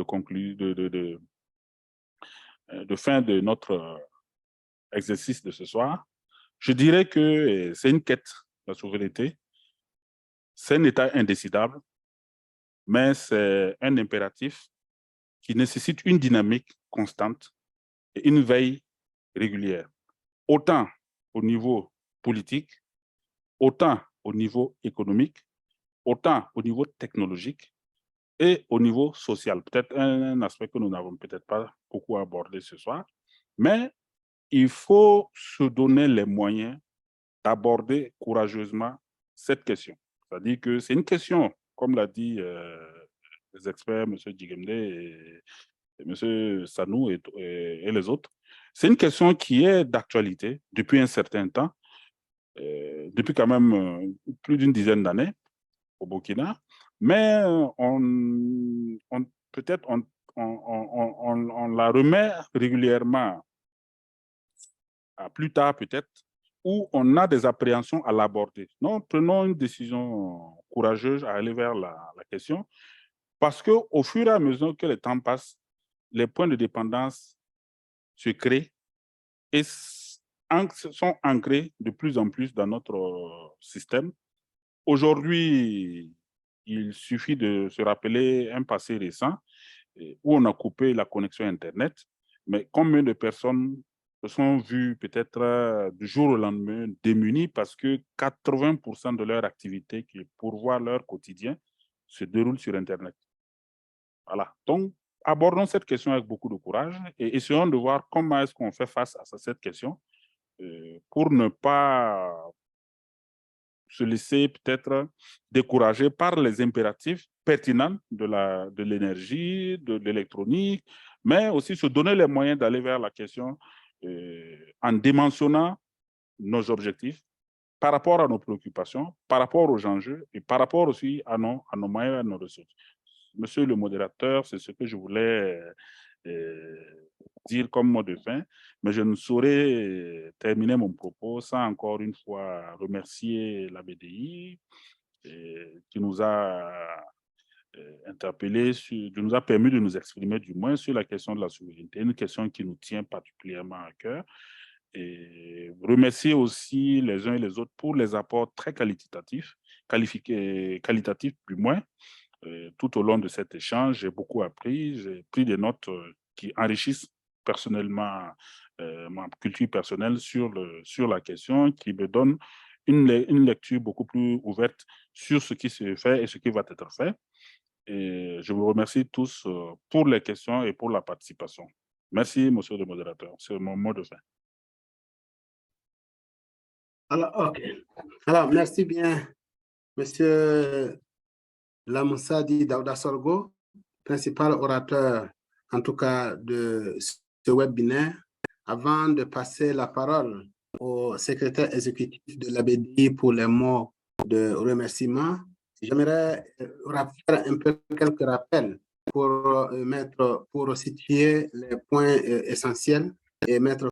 de fin de notre exercice de ce soir, je dirais que c'est une quête, la souveraineté. C'est un état indécidable, mais c'est un impératif qui nécessite une dynamique constante et une veille régulière, autant au niveau politique, autant au niveau économique, autant au niveau technologique et au niveau social. Peut-être un aspect que nous n'avons peut-être pas beaucoup abordé ce soir, mais il faut se donner les moyens d'aborder courageusement cette question. C'est-à-dire que c'est une question, comme l'a dit les experts, M. Djigemde et M. Sanou et les autres, c'est une question qui est d'actualité depuis un certain temps, depuis quand même plus d'une dizaine d'années au Burkina, mais peut-être on la remet régulièrement à plus tard peut-être, où on a des appréhensions à l'aborder. Non, prenons une décision courageuse à aller vers la question, parce qu'au fur et à mesure que le temps passe, les points de dépendance se créent et sont ancrés de plus en plus dans notre système. Aujourd'hui, il suffit de se rappeler un passé récent où on a coupé la connexion Internet, mais combien de personnes se sont vues peut-être du jour au lendemain démunies parce que 80% de leur activité qui pourvoient leur quotidien se déroule sur Internet. Voilà. Donc, abordons cette question avec beaucoup de courage et essayons de voir comment est-ce qu'on fait face à cette question pour ne pas se laisser peut-être décourager par les impératifs pertinents de l'énergie, de l'électronique, mais aussi se donner les moyens d'aller vers la question en dimensionnant nos objectifs par rapport à nos préoccupations, par rapport aux enjeux et par rapport aussi à nos moyens et à nos ressources. Monsieur le modérateur, c'est ce que je voulais dire comme mot de fin, mais je ne saurais terminer mon propos sans encore une fois remercier la BDI qui nous a interpellés, qui nous a permis de nous exprimer du moins sur la question de la souveraineté, une question qui nous tient particulièrement à cœur. Et remercier aussi les uns et les autres pour les apports très qualitatifs, qualitatifs du moins, tout au long de cet échange. J'ai beaucoup appris, j'ai pris des notes qui enrichissent personnellement ma culture personnelle sur la question, qui me donne une lecture beaucoup plus ouverte sur ce qui se fait et ce qui va être fait. Et je vous remercie tous pour les questions et pour la participation. Merci, monsieur le modérateur. C'est mon mot de fin. Alors, OK. Alors, merci bien, monsieur Lamoussadi Daouda Sorgo, principal orateur, en tout cas, de ce webinaire. Avant de passer la parole au secrétaire exécutif de l'ABDI pour les mots de remerciement, j'aimerais faire un peu quelques rappels pour situer les points essentiels et mettre